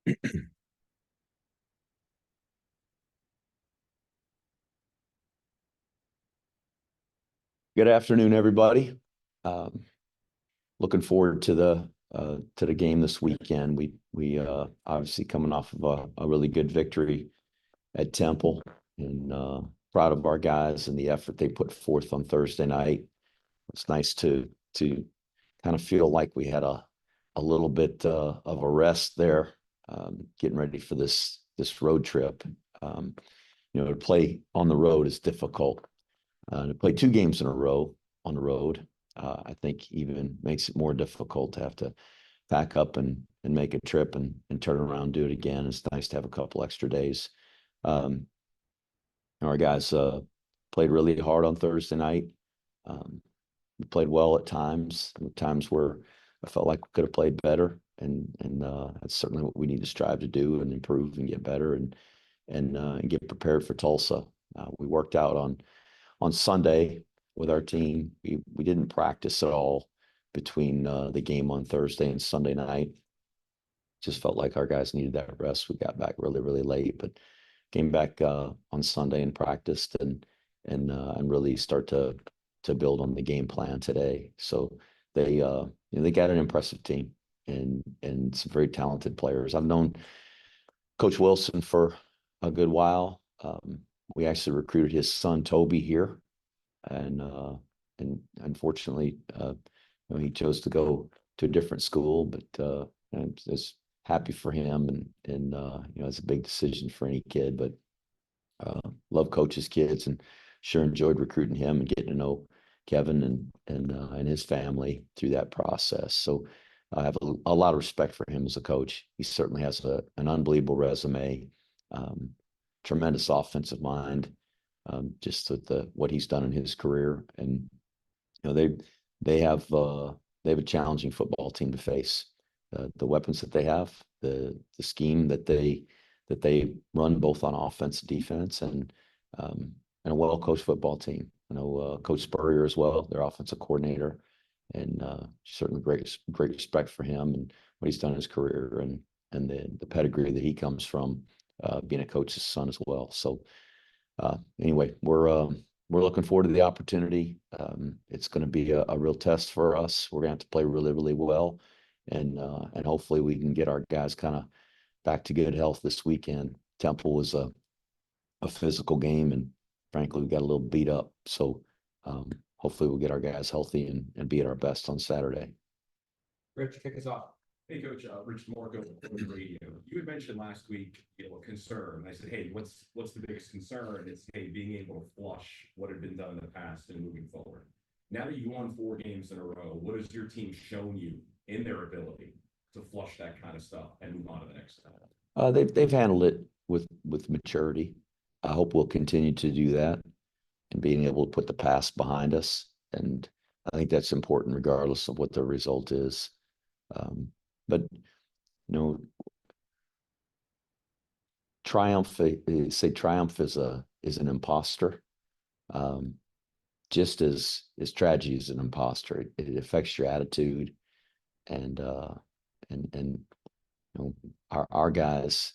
Good afternoon, everybody. Um, Looking forward to the game this weekend. We obviously coming off of a really good victory at Temple, and proud of our guys and the effort they put forth on Thursday night. It's nice to kind of feel like we had a little bit of a rest there, getting ready for this road trip. Um, to play on the road is difficult. To play two games in a row on the road, I think even makes it more difficult to have to pack up and make a trip and turn around and do it again. It's nice to have a couple extra days. Um, our guys played really hard on Thursday night. We played well at times where I felt like we could have played better, and that's certainly what we need to strive to do and improve and get better and get prepared for Tulsa. We worked out on Sunday with our team. We didn't practice at all between the game on Thursday and Sunday night. Just felt like our guys needed that rest. We got back really, really late, but came back on Sunday and practiced and really start to build on the game plan today. So they got an impressive team and some very talented players. I've known Coach Wilson for a good while. We actually recruited his son Toby here, and unfortunately, he chose to go to a different school. But I'm just happy for him, and it's a big decision for any kid. But love Coach's kids, and sure enjoyed recruiting him and getting to know Kevin and his family through that process. So I have a lot of respect for him as a coach. He certainly has an unbelievable resume, um, tremendous offensive mind, just with what he's done in his career. And they have a challenging football team to face. The weapons that they have, the scheme that they run both on offense and defense, and a well coached football team. I know Coach Spurrier as well, their offensive coordinator, and certainly great respect for him and what he's done in his career and the pedigree that he comes from, being a coach's son as well. So anyway, we're looking forward to the opportunity. It's going to be a real test for us. We're going to have to play really, really well, and hopefully we can get our guys kind of back to good health this weekend. Temple was a physical game, and frankly, we got a little beat up. So hopefully we'll get our guys healthy and be at our best on Saturday. Rich, kick us off. Hey, Coach, Rich Morgan on the radio. You had mentioned last week, a concern. I said, hey, what's the biggest concern? It's, hey, being able to flush what had been done in the past and moving forward. Now that you won 4 games in a row, what has your team shown you in their ability to flush that kind of stuff and move on to the next step? They've handled it with maturity. I hope we'll continue to do that and being able to put the past behind us. And I think that's important regardless of what the result is. But triumph is an imposter, just as tragedy is an imposter. It affects your attitude, and our guys,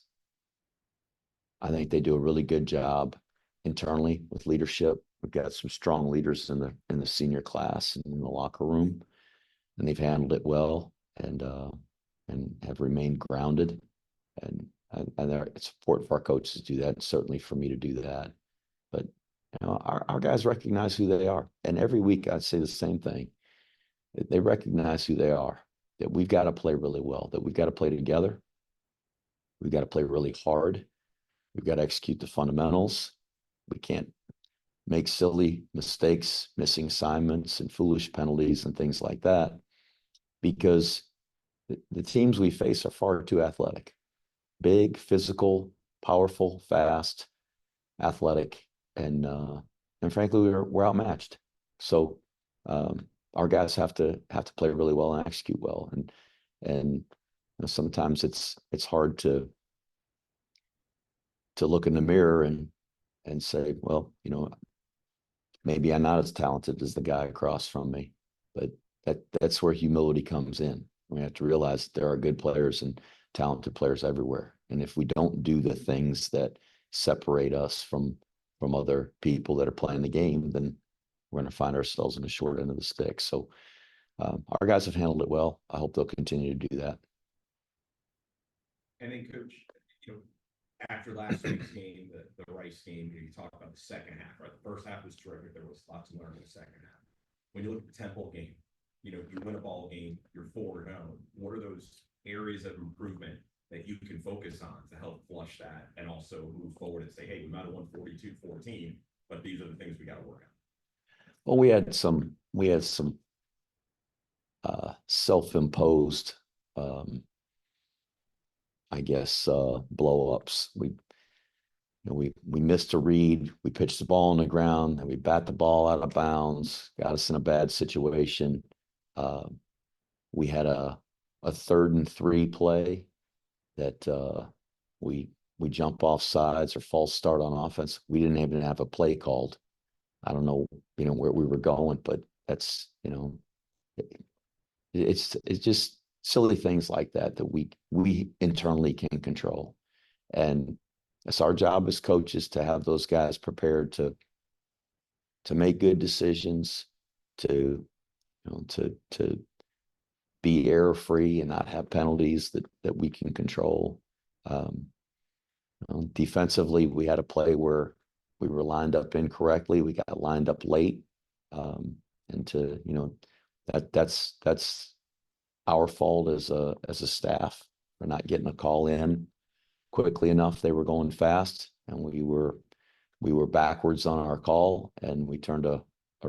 I think they do a really good job internally with leadership. We've got some strong leaders in the senior class and in the locker room, and they've handled it well and have remained grounded. And it's important for our coaches to do that, and certainly for me to do that. But our guys recognize who they are, and every week I say the same thing. They recognize who they are. That we've got to play really well. That we've got to play together. We've got to play really hard. We've got to execute the fundamentals. We can't make silly mistakes, missing assignments, and foolish penalties and things like that, because the teams we face are far too athletic. Big, physical, powerful, fast, athletic, and frankly, we're outmatched. So our guys have to play really well and execute well, and sometimes it's hard to look in the mirror and say, well, maybe I'm not as talented as the guy across from me, but that's where humility comes in. We have to realize that there are good players and talented players everywhere. And if we don't do the things that separate us from other people that are playing the game, then we're going to find ourselves in the short end of the stick. So our guys have handled it well. I hope they'll continue to do that. And then, Coach, you know, after last week's game, the Rice game, you talked about the second half, right? The first half was terrific. There was lots to learn in the second half. When you look at the Temple game, you win a ball game, you're 4-0. What are those areas of improvement that you can focus on to help flush that and also move forward and say, hey, we might have won 42-14, but these are the things we got to work on? Well, we had some self-imposed, I guess, blow-ups. We missed a read. We pitched the ball on the ground, and we bat the ball out of bounds. Got us in a bad situation. We had a 3rd and 3 play that we jump off sides or false start on offense. We didn't even have a play called. I don't know, where we were going, but that's, it's just silly things like that we internally can control. And it's our job as coaches to have those guys prepared to make good decisions, to be error free and not have penalties that we can control. Defensively, we had a play where we were lined up incorrectly. We got lined up late, and that's our fault as a staff for not getting a call in quickly enough. They were going fast, and we were backwards on our call, and we turned a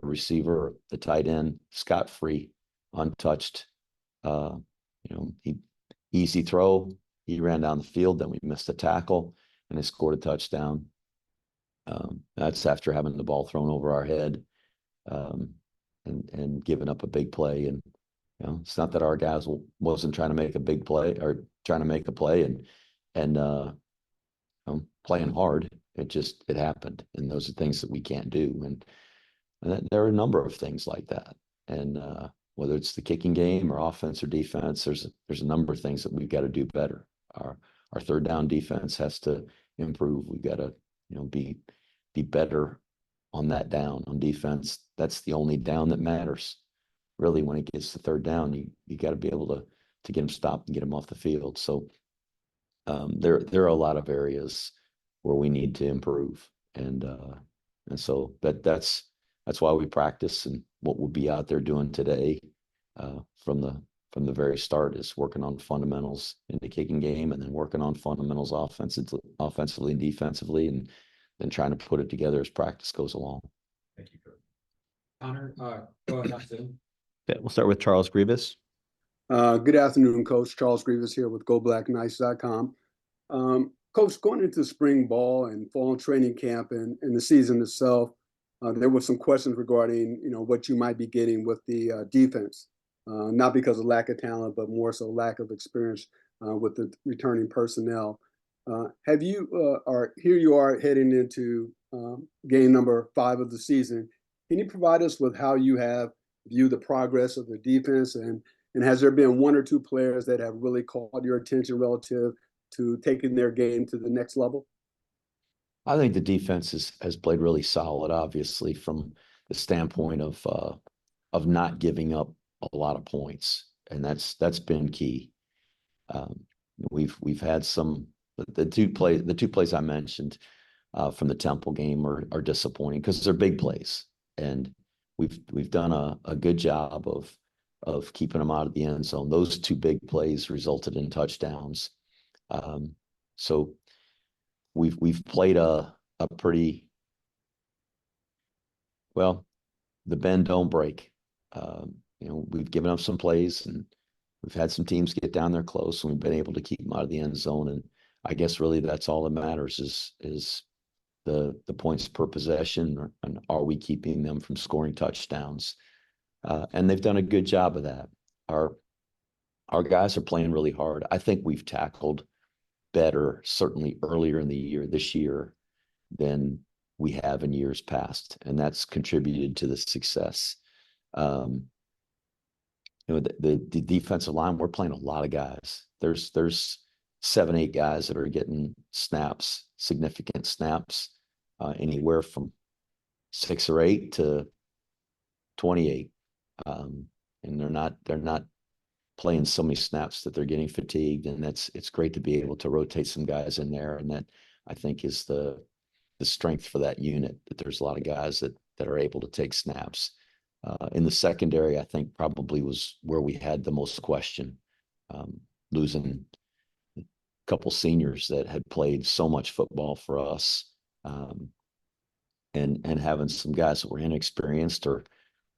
receiver, the tight end, scot-free, untouched. Easy throw. He ran down the field. Then we missed a tackle, and they scored a touchdown. That's after having the ball thrown over our head, and giving up a big play. And it's not that our guys wasn't trying to make a big play or trying to make a play and playing hard. It happened, and those are things that we can't do. And there are a number of things like that. And whether it's the kicking game or offense or defense, there's a number of things that we've got to do better. Our 3rd down defense has to improve. We've got to be better on that down on defense. That's the only down that matters. Really, when it gets to 3rd down, you got to be able to get them stopped and get them off the field. So there are a lot of areas where we need to improve, and so that's why we practice, and what we'll be out there doing today from the very start is working on fundamentals in the kicking game, and then working on fundamentals offensively and defensively, and then trying to put it together as practice goes along. Thank you, Coach. Connor, go ahead, next. Okay, we'll start with Charles Grievous. Good afternoon, Coach. Charles Grievous here with GoBlackKnights.com. Coach, going into spring ball and fall training camp and the season itself, there were some questions regarding, what you might be getting with the defense, not because of lack of talent, but more so lack of experience with the returning personnel. Here you are heading into game number 5 of the season. Can you provide us with how you have viewed the progress of the defense, and has there been 1 or 2 players that have really caught your attention relative to taking their game to the next level? I think the defense has played really solid, obviously, from the standpoint of not giving up a lot of points, and that's been key. We've had the two plays I mentioned from the Temple game are disappointing because they're big plays, and we've done a good job of keeping them out of the end zone. Those 2 big plays resulted in touchdowns. So we've played a pretty well, the bend don't break. We've given up some plays, and we've had some teams get down there close, and we've been able to keep them out of the end zone. And I guess really that's all that matters is the points per possession, and are we keeping them from scoring touchdowns? And they've done a good job of that. Our guys are playing really hard. I think we've tackled better, certainly earlier in the year, this year, than we have in years past, and that's contributed to the success. The defensive line, we're playing a lot of guys. There's 7, 8 guys that are getting snaps, significant snaps, anywhere from 6 or 8 to 28. And they're not playing so many snaps that they're getting fatigued. And it's great to be able to rotate some guys in there. And that, I think, is the strength for that unit, that there's a lot of guys that are able to take snaps. In the secondary, I think probably was where we had the most question, losing a couple seniors that had played so much football for us, and having some guys that were inexperienced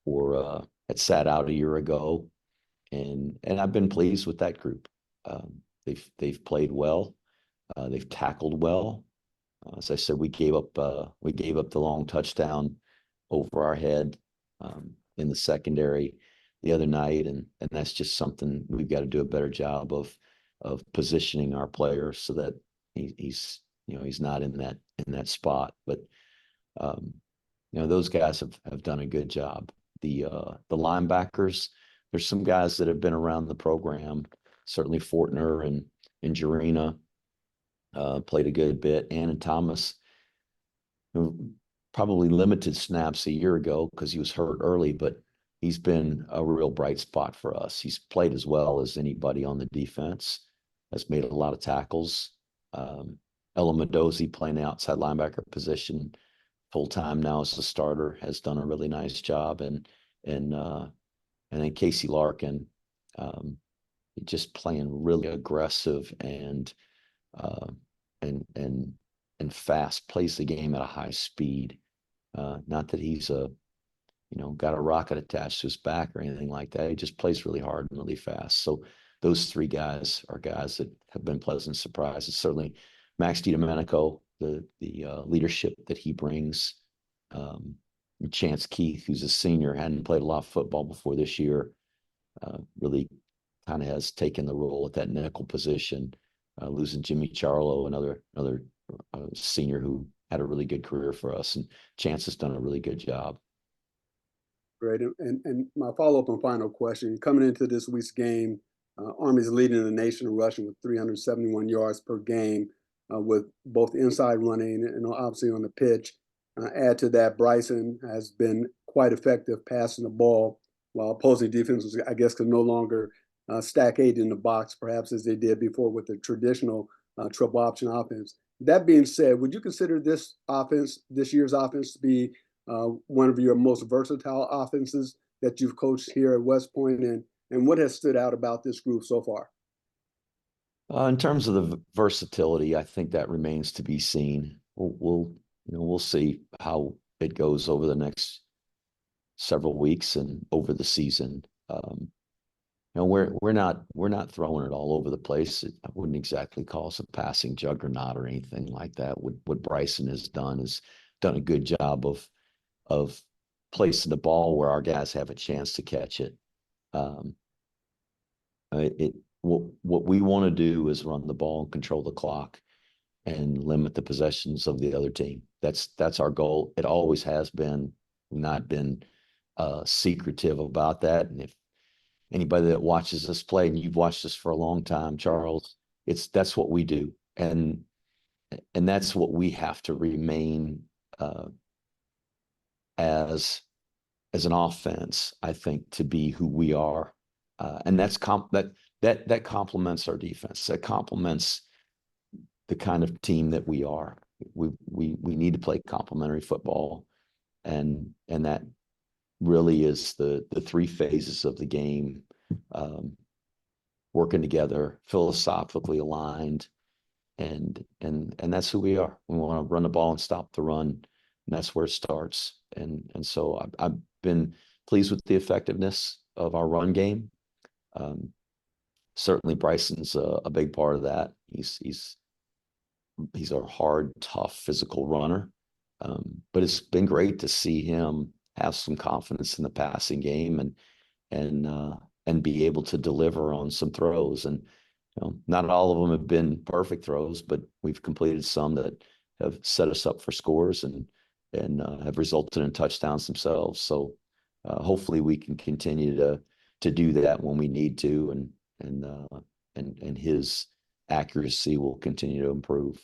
or had sat out a year ago. And I've been pleased with that group. They've played well. They've tackled well. As I said, we gave up the long touchdown over our head, in the secondary the other night, and that's just something we've got to do a better job of positioning our players so that he's not in that spot. But those guys have done a good job. The linebackers, there's some guys that have been around the program. Certainly Fortner and Jarena played a good bit. And Thomas, who probably limited snaps a year ago because he was hurt early, but he's been a real bright spot for us. He's played as well as anybody on the defense, has made a lot of tackles. Ella Mendoza, playing the outside linebacker position full time now as a starter, has done a really nice job. And then Casey Larkin, just playing really aggressive and fast, plays the game at a high speed. Not that he's got a rocket attached to his back or anything like that. He just plays really hard and really fast. So those 3 guys are guys that have been pleasant surprises. Certainly Max DiDomenico, the leadership that he brings. Chance Keith, who's a senior, hadn't played a lot of football before this year, really kind of has taken the role at that nickel position. Losing Jimmy Charlo, another senior who had a really good career for us, and Chance has done a really good job. Great. And my follow-up and final question, coming into this week's game, Army's leading the nation in rushing with 371 yards per game, with both inside running and obviously on the pitch. Add to that, Bryson has been quite effective passing the ball, while opposing defenses, I guess, can no longer stack 8 in the box, perhaps as they did before with the traditional triple option offense. That being said, would you consider this year's offense, to be one of your most versatile offenses that you've coached here at West Point, and what has stood out about this group so far? In terms of the versatility, I think that remains to be seen. We'll see how it goes over the next several weeks and over the season. We're not throwing it all over the place. I wouldn't exactly call us a passing juggernaut or anything like that. What Bryson has done a good job of placing the ball where our guys have a chance to catch it. What we want to do is run the ball and control the clock and limit the possessions of the other team. That's our goal. It always has been. Not been secretive about that. And if anybody that watches us play, and you've watched us for a long time, Charles, that's what we do. And that's what we have to remain as an offense, I think, to be who we are. And that complements our defense. That complements the kind of team that we are. We need to play complementary football, and that really is the 3 phases of the game, working together, philosophically aligned, and that's who we are. We want to run the ball and stop the run, and that's where it starts. And so I've been pleased with the effectiveness of our run game. Certainly Bryson's a big part of that. He's a hard, tough, physical runner. But it's been great to see him have some confidence in the passing game and be able to deliver on some throws. And not all of them have been perfect throws, but we've completed some that have set us up for scores and have resulted in touchdowns themselves. So hopefully we can continue to do that when we need to, and his accuracy will continue to improve.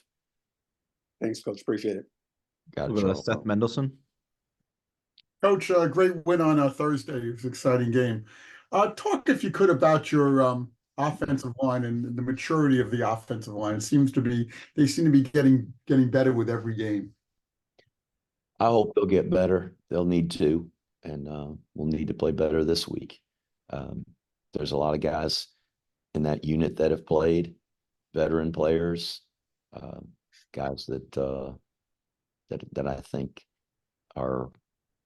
Thanks, Coach. Appreciate it. Got it, We'll go to Charles. Seth Mendelson. Coach, great win on Thursday. It was an exciting game. Talk, if you could, about your offensive line and the maturity of the offensive line. They seem to be getting better with every game. I hope they'll get better. They'll need to, and we'll need to play better this week. There's a lot of guys in that unit that have played, veteran players, guys that I think are,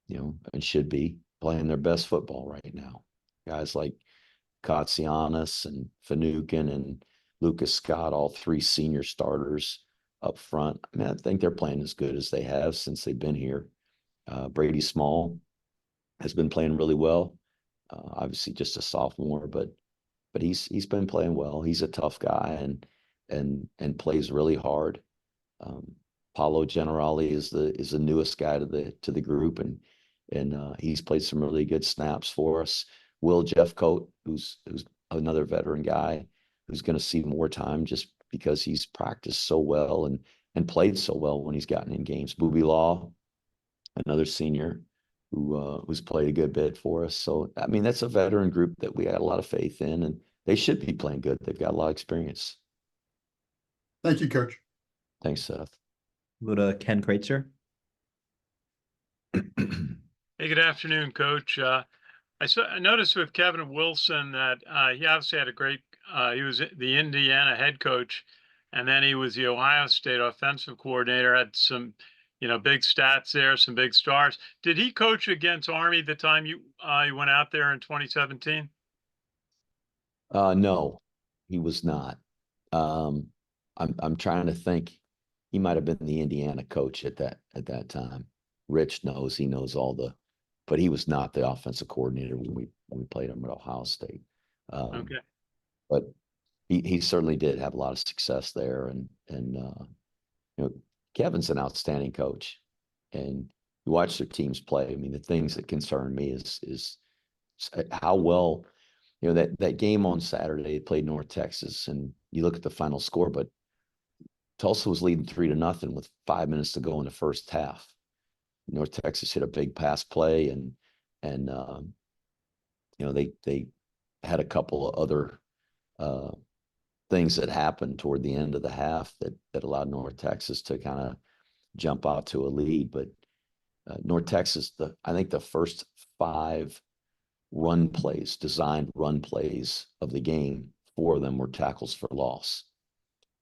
and should be playing their best football right now. Guys like Katsianis and Finucane and Lucas Scott, all three senior starters up front. I mean, I think they're playing as good as they have since they've been here. Brady Small has been playing really well. Obviously just a sophomore, but he's been playing well. He's a tough guy and plays really hard. Paulo Generali is the newest guy to the group, and he's played some really good snaps for us. Will Jeffcoat, who's another veteran guy, who's going to see more time just because he's practiced so well and played so well when he's gotten in games. Booby Law, another senior who's played a good bit for us. So I mean, that's a veteran group that we had a lot of faith in, and they should be playing good. They've got a lot of experience. Thank you, Coach. Thanks, Seth. We'll go to Ken Kreitzer. Hey, good afternoon, Coach. I noticed with Kevin Wilson that he obviously had a great. He was the Indiana head coach, and then he was the Ohio State offensive coordinator. Had some, big stats there, some big stars. Did he coach against Army the time you went out there in 2017? No, he was not. I'm trying to think. He might have been the Indiana coach at that time. Rich knows, he knows but he was not the offensive coordinator when we played him at Ohio State. Okay. But he certainly did have a lot of success there, and Kevin's an outstanding coach, and you watch their teams play. I mean, the things that concern me is how well, that game on Saturday, they played North Texas, and you look at the final score, but Tulsa was leading 3-0 with 5 minutes to go in the first half. North Texas hit a big pass play, and they had a couple of other things that happened toward the end of the half that allowed North Texas to kind of jump out to a lead. But North Texas, I think the first 5 designed run plays of the game, 4 of them were tackles for loss.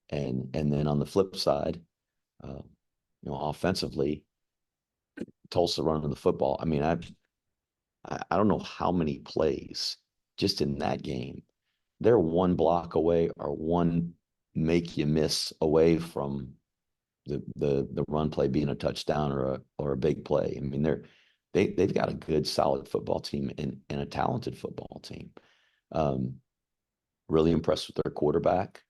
And then on the flip side, offensively, Tulsa running the football. I mean, I don't know how many plays just in that game. They're one block away or one make you miss away from the run play being a touchdown or a big play. I mean, they've got a good, solid football team and a talented football team. Really impressed with their quarterback.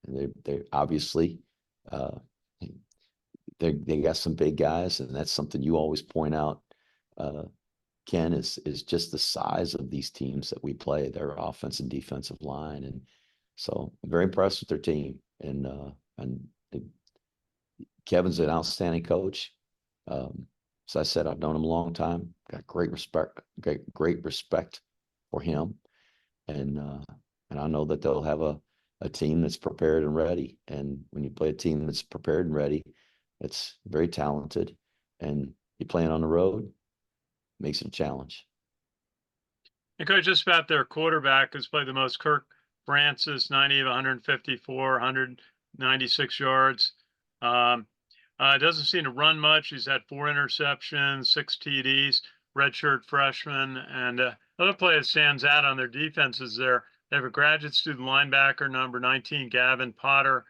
They obviously they got some big guys, and that's something you always point out, Ken, is just the size of these teams that we play, their offense and defensive line. And so I'm very impressed with their team. And Kevin's an outstanding coach. As I said, I've known him a long time, got great respect for him. And I know that they'll have a team that's prepared and ready. And when you play a team that's prepared and ready, it's very talented, and you playing on the road makes it a challenge. And Coach, just about their quarterback who's played the most, Kirk Francis, 90 of 154, 196 yards. Doesn't seem to run much. He's had 4 interceptions, 6 TDs, redshirt freshman. And another play that stands out on their defense is they have a graduate student linebacker, number 19, Gavin Potter,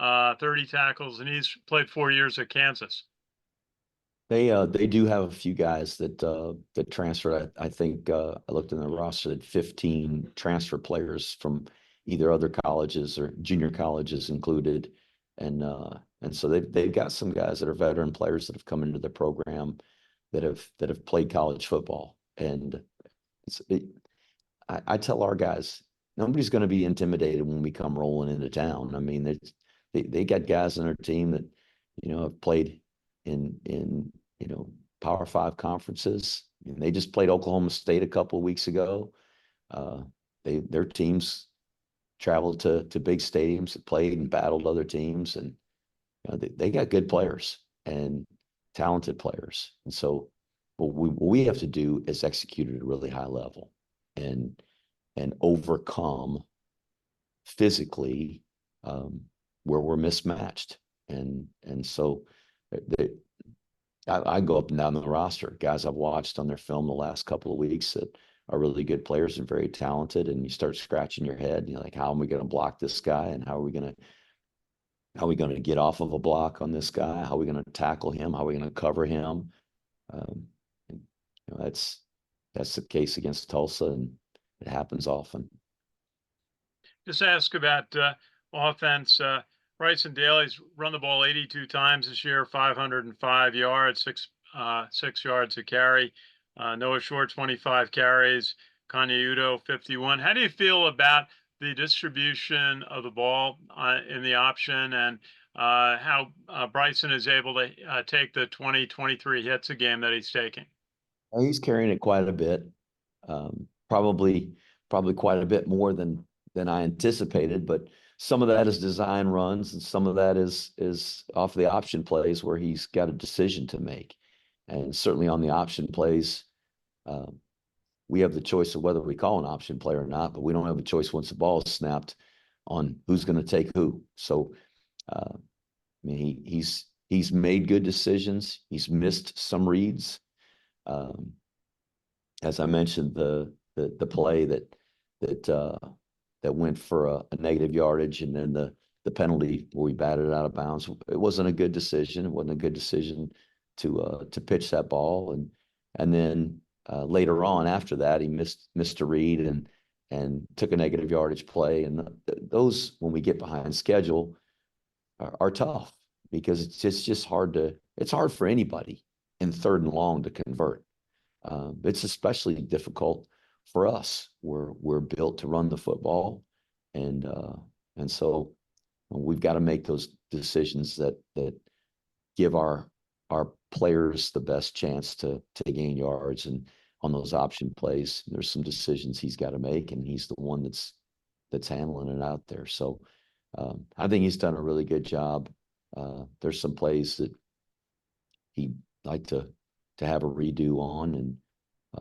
30 tackles, and he's played 4 years at Kansas. They do have a few guys that transferred. I think I looked in the roster at 15 transfer players from either other colleges or junior colleges included, and so they've got some guys that are veteran players that have come into the program that have played college football. And I tell our guys, nobody's going to be intimidated when we come rolling into town. I mean, they got guys on their team that, have played in Power 5 conferences. And they just played Oklahoma State a couple of weeks ago. Their teams traveled to big stadiums that played and battled other teams, and they got good players and talented players. And so what we have to do is execute at a really high level and overcome physically where we're mismatched. And so I go up and down the roster, guys I've watched on their film the last couple of weeks that are really good players and very talented. And you start scratching your head, and you're like, how am we going to block this guy? And how are we going to get off of a block on this guy? How are we going to tackle him? How are we going to cover him? That's the case against Tulsa, and it happens often. Just ask about offense. Bryson Daly's run the ball 82 times this year, 505 yards, six yards a carry. Noah Short, 25 carries. Kanye Udo, 51. How do you feel about the distribution of the ball in the option, and how Bryson is able to take the 20, 23 hits a game that he's taking? He's carrying it quite a bit, probably quite a bit more than I anticipated, but some of that is design runs, and some of that is off the option plays where he's got a decision to make. And certainly on the option plays, we have the choice of whether we call an option play or not, but we don't have a choice once the ball is snapped on who's going to take who. So, I mean, he's made good decisions. He's missed some reads. As I mentioned, the play that went for a negative yardage, and then the penalty where we batted it out of bounds. It wasn't a good decision. It wasn't a good decision to pitch that ball, and then later on after that, he missed a read and took a negative yardage play. And those, when we get behind schedule, are tough, because it's just hard for anybody in 3rd and long to convert. It's especially difficult for us. We're built to run the football, and so we've got to make those decisions that give our players the best chance to gain yards. And on those option plays, there's some decisions he's got to make, and he's the one that's handling it out there. So I think he's done a really good job. There's some plays that he'd like to have a redo on, and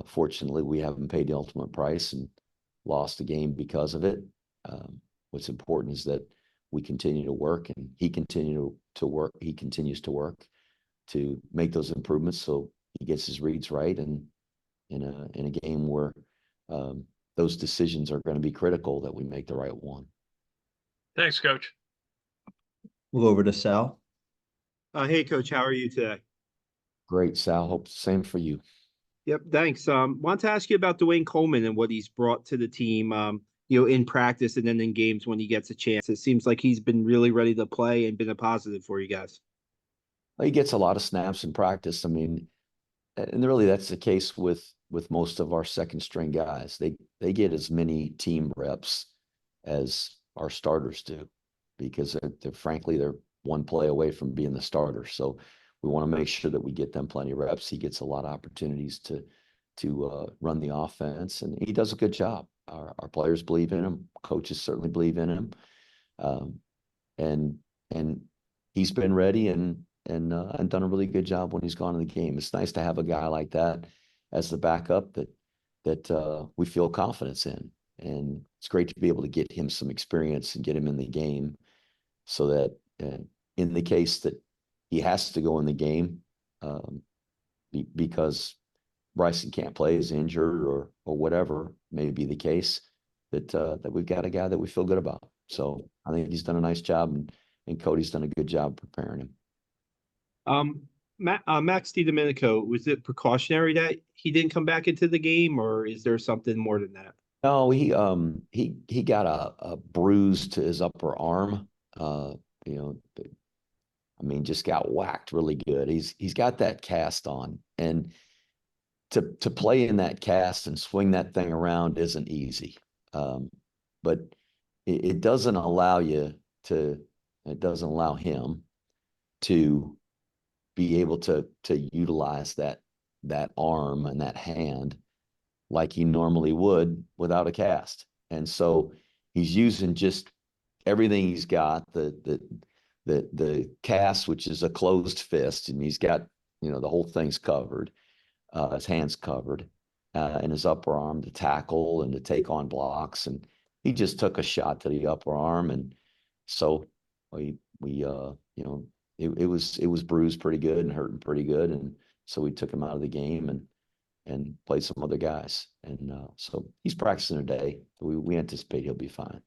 fortunately, we haven't paid the ultimate price and lost the game because of it. What's important is that we continue to work, and he continues to work to make those improvements, so he gets his reads right. And in a game where those decisions are going to be critical, that we make the right one. Thanks, Coach. We'll go over to Sal. Hey, Coach, how are you today? Great, Sal. Hope the same for you. Yep, thanks. Want to ask you about Dwayne Coleman and what he's brought to the team, in practice and then in games when he gets a chance. It seems like he's been really ready to play and been a positive for you guys. He gets a lot of snaps in practice. I mean, and really that's the case with most of our second string guys. They get as many team reps as our starters do, because frankly, they're one play away from being the starter. So we want to make sure that we get them plenty of reps. He gets a lot of opportunities to run the offense, and he does a good job. Our players believe in him. Coaches certainly believe in him, and he's been ready and done a really good job when he's gone in the game. It's nice to have a guy like that as the backup that we feel confidence in, and it's great to be able to get him some experience and get him in the game, so that in the case that he has to go in the game because Bryson can't play, is injured, or whatever may be the case, that we've got a guy that we feel good about. So I think he's done a nice job, and Cody's done a good job preparing him. Max DiDomenico, was it precautionary that he didn't come back into the game, or is there something more than that? No, he got a bruise to his upper arm. I mean, just got whacked really good. He's got that cast on, and to play in that cast and swing that thing around isn't easy. but it doesn't allow you to, it doesn't allow him to be able to utilize that arm and that hand like he normally would without a cast. And so he's using just everything he's got, the cast, which is a closed fist, and he's got, the whole thing's covered, his hands covered, and his upper arm to tackle and to take on blocks. And he just took a shot to the upper arm. And so it was bruised pretty good and hurting pretty good. And so we took him out of the game and played some other guys. And so he's practicing today. We anticipate he'll be fine.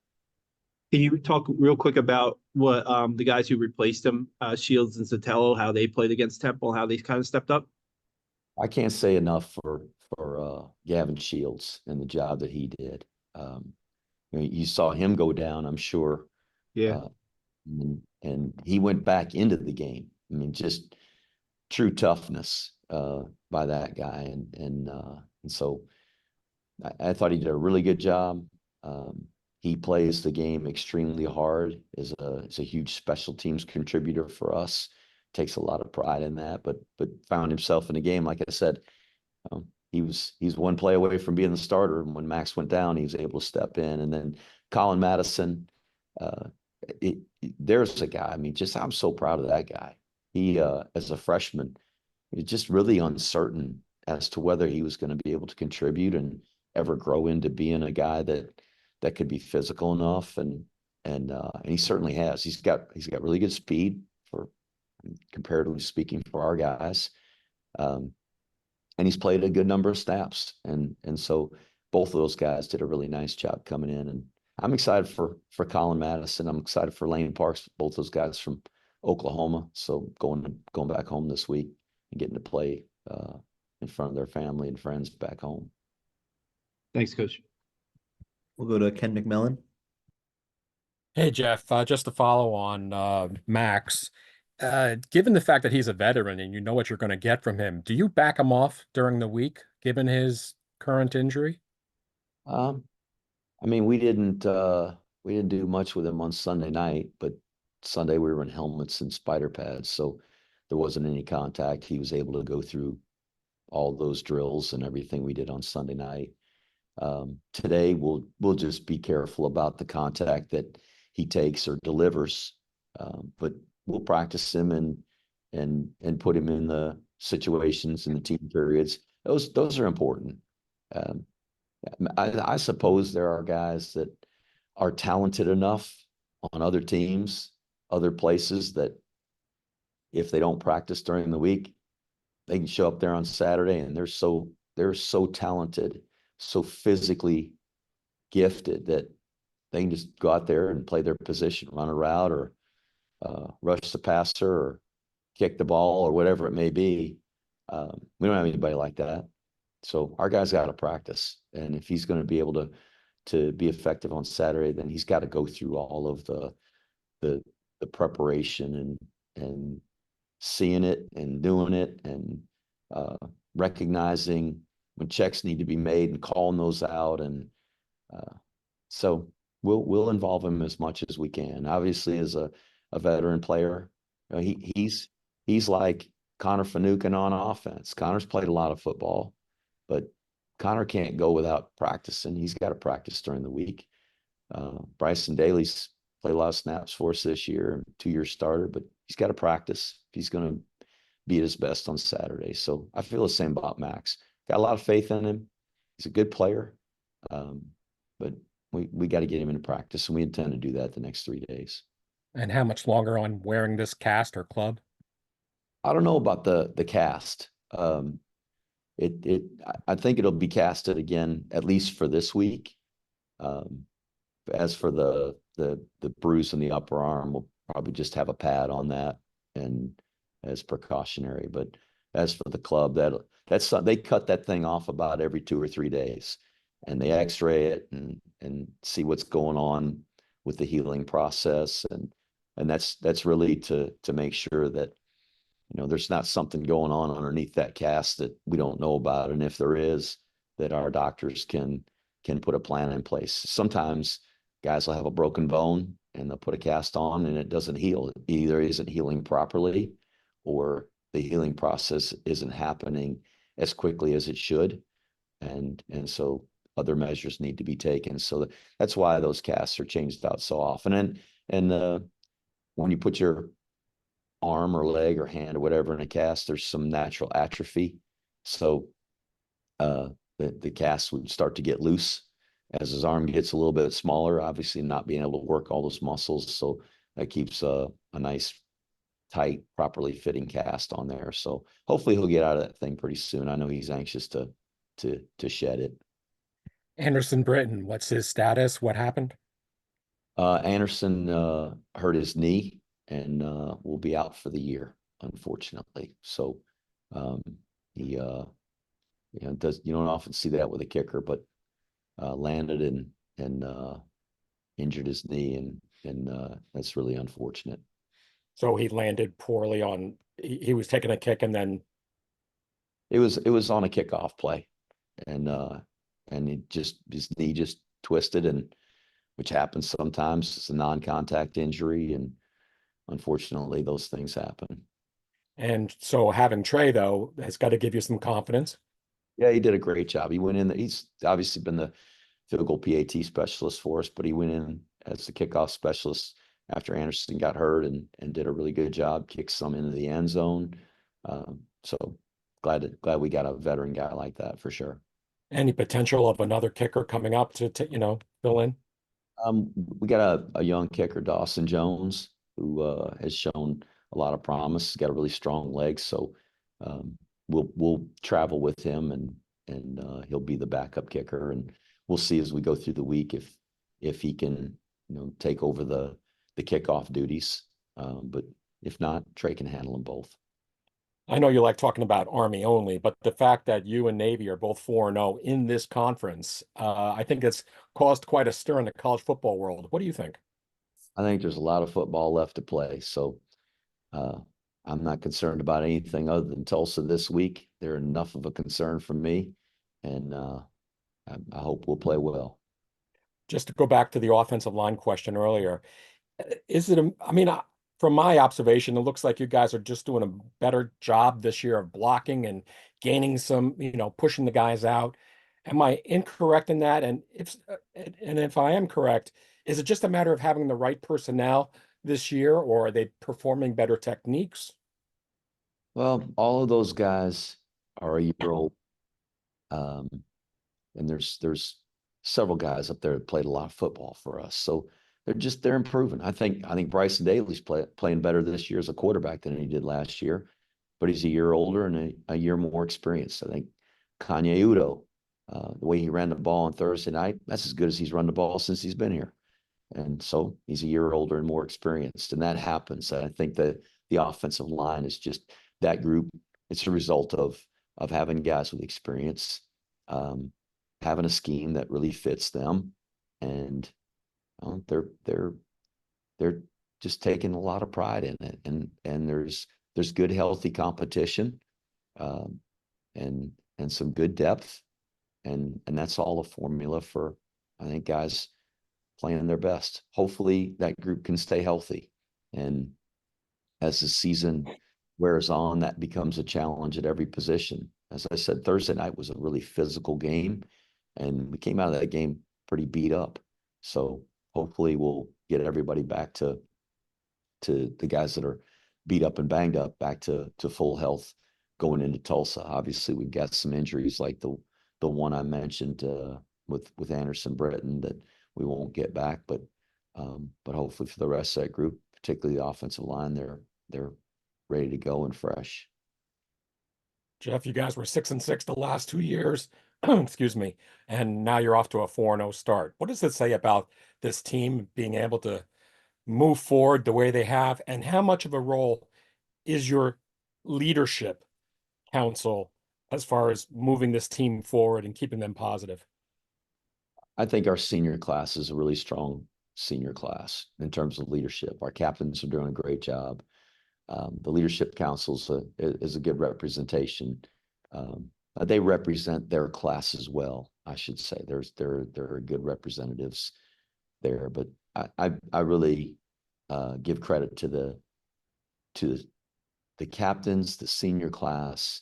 Can you talk real quick about what the guys who replaced him, Shields and Sotelo, how they played against Temple, how they kind of stepped up? I can't say enough for Gavin Shields and the job that he did. You saw him go down, I'm sure. Yeah. And he went back into the game. I mean, just true toughness by that guy. And so I thought he did a really good job. He plays the game extremely hard, is a huge special teams contributor for us. Takes a lot of pride in that, but found himself in a game. Like I said, he's one play away from being the starter. And when Max went down, he was able to step in. And then Colin Madison, there's a guy. I mean, I'm so proud of that guy. He, as a freshman, was just really uncertain as to whether he was going to be able to contribute and ever grow into being a guy that could be physical enough. And he certainly has. He's got really good speed for, comparatively speaking, for our guys. And he's played a good number of snaps. And so both of those guys did a really nice job coming in. And I'm excited for Colin Madison. I'm excited for Lane Parks, both those guys from Oklahoma. So going back home this week and getting to play in front of their family and friends back home. Thanks, Coach. We'll go to Ken McMillan. Hey, Jeff, just to follow on Max, given the fact that he's a veteran and you know what you're going to get from him, do you back him off during the week, given his current injury? I mean, we didn't do much with him on Sunday night, but Sunday we were in helmets and spider pads, so there wasn't any contact. He was able to go through all those drills and everything we did on Sunday night. Today we'll just be careful about the contact that he takes or delivers, but we'll practice him and put him in the situations in the team periods. Those are important. I suppose there are guys that are talented enough on other teams, other places, that if they don't practice during the week, they can show up there on Saturday and they're so talented, so physically gifted that they can just go out there and play their position, run a route or rush the passer or kick the ball or whatever it may be. We don't have anybody like that. So our guys got to practice. And if he's going to be able to be effective on Saturday, then he's got to go through all of the preparation and seeing it and doing it and recognizing when checks need to be made and calling those out. And so we'll involve him as much as we can. Obviously, as a veteran player, he's like Connor Finucane on offense. Connor's played a lot of football, but Connor can't go without practicing. He's got to practice during the week. Bryson Daly's played a lot of snaps for us this year, 2-year starter, but he's got to practice if he's going to be at his best on Saturday. So I feel the same about Max. Got a lot of faith in him. He's a good player, but we got to get him into practice, and we intend to do that the next 3 days. And how much longer on wearing this cast or club? I don't know about the cast. I think it'll be casted again, at least for this week. As for the bruise in the upper arm, we'll probably just have a pad on that and as precautionary. But as for the club, that's they cut that thing off about every 2 or 3 days, and they X-ray it and see what's going on with the healing process, and that's really to make sure that there's not something going on underneath that cast that we don't know about, and if there is, that our doctors can put a plan in place. Sometimes guys will have a broken bone and they'll put a cast on and it doesn't heal. It either isn't healing properly or the healing process isn't happening as quickly as it should. And so other measures need to be taken. So that's why those casts are changed out so often. And when you put your arm or leg or hand or whatever in a cast, there's some natural atrophy. So the cast would start to get loose as his arm gets a little bit smaller, obviously not being able to work all those muscles. So that keeps a nice, tight, properly fitting cast on there. So hopefully he'll get out of that thing pretty soon. I know he's anxious to shed it. Anderson Britton, what's his status? What happened? Anderson hurt his knee and will be out for the year, unfortunately. So he does, you don't often see that with a kicker, but landed and injured his knee, and that's really unfortunate. So he landed poorly on, he was taking a kick and then It was on a kickoff play, and his knee just twisted, and which happens sometimes. It's a non-contact injury, and unfortunately, those things happen. And so having Trey, though, has got to give you some confidence. Yeah, he did a great job. He went in. He's obviously been the field goal PAT specialist for us, but he went in as the kickoff specialist after Anderson got hurt and did a really good job. Kicked some into the end zone. So glad we got a veteran guy like that for sure. Any potential of another kicker coming up to fill in? We got a young kicker, Dawson Jones, who has shown a lot of promise. He's got a really strong leg, so we'll travel with him, and he'll be the backup kicker, and we'll see as we go through the week if he can take over the kickoff duties. But if not, Trey can handle them both. I know you like talking about Army only, but the fact that you and Navy are both 4-0 in this conference, I think it's caused quite a stir in the college football world. What do you think? I think there's a lot of football left to play, so I'm not concerned about anything other than Tulsa this week. They're enough of a concern for me, and I hope we'll play well. Just to go back to the offensive line question earlier, is it, I mean, from my observation, it looks like you guys are just doing a better job this year of blocking and gaining some, pushing the guys out. Am I incorrect in that? And if I am correct, is it just a matter of having the right personnel this year, or are they performing better techniques? Well, all of those guys are a year old, and there's several guys up there that played a lot of football for us, so they're improving. I think Bryson Daly's playing better this year as a quarterback than he did last year, but he's a year older and a year more experienced. I think Kanye Udo, the way he ran the ball on Thursday night, that's as good as he's run the ball since he's been here. And so he's a year older and more experienced, and that happens. And I think that the offensive line is just that group. It's a result of having guys with experience, having a scheme that really fits them, and they're just taking a lot of pride in it. And there's good, healthy competition, and some good depth, and that's all a formula for, I think, guys playing their best. Hopefully that group can stay healthy. And as the season wears on, that becomes a challenge at every position. As I said, Thursday night was a really physical game, and we came out of that game pretty beat up. So hopefully we'll get everybody back to the guys that are beat up and banged up back to full health going into Tulsa. Obviously we've got some injuries like the one I mentioned with Anderson Britton that we won't get back, but hopefully for the rest of that group, particularly the offensive line, they're ready to go and fresh. Jeff, you guys were 6-6 the last 2 years, excuse me, and now you're off to a 4-0 start. What does it say about this team being able to move forward the way they have, and how much of a role is your leadership council as far as moving this team forward and keeping them positive? I think our senior class is a really strong senior class in terms of leadership. Our captains are doing a great job. The leadership council is a good representation. They represent their class as well, I should say. They're good representatives. there. But I really give credit to the captains, the senior class,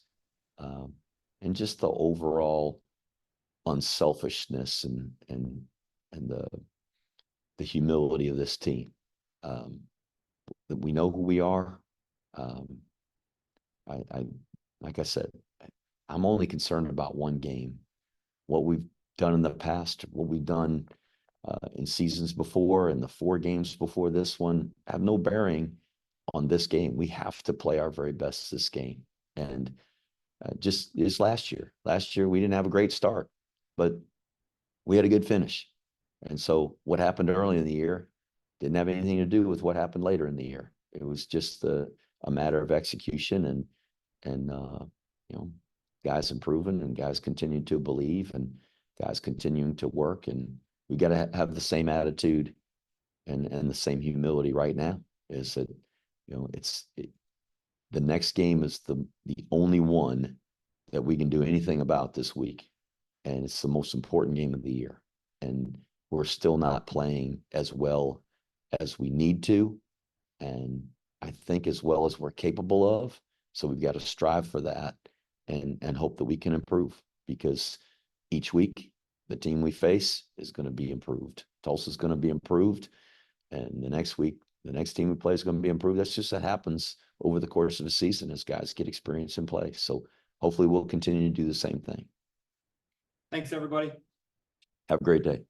and just the overall unselfishness and the humility of this team. That we know who we are. I like I said, I'm only concerned about one game. What we've done in the past, what we've done in seasons before, and the 4 games before this one have no bearing on this game. We have to play our very best this game. And just is last year. Last year, we didn't have a great start, but we had a good finish. And so what happened early in the year didn't have anything to do with what happened later in the year. It was just a matter of execution and guys improving and guys continuing to believe and guys continuing to work. And we got to have the same attitude and the same humility right now. Is that the next game is the only one that we can do anything about this week, and it's the most important game of the year. And we're still not playing as well as we need to, and I think as well as we're capable of. So we've got to strive for that and hope that we can improve, because each week the team we face is going to be improved. Tulsa's going to be improved, and the next week the next team we play is going to be improved. That's just that happens over the course of a season as guys get experience in play. So hopefully we'll continue to do the same thing. Thanks, everybody. Have a great day.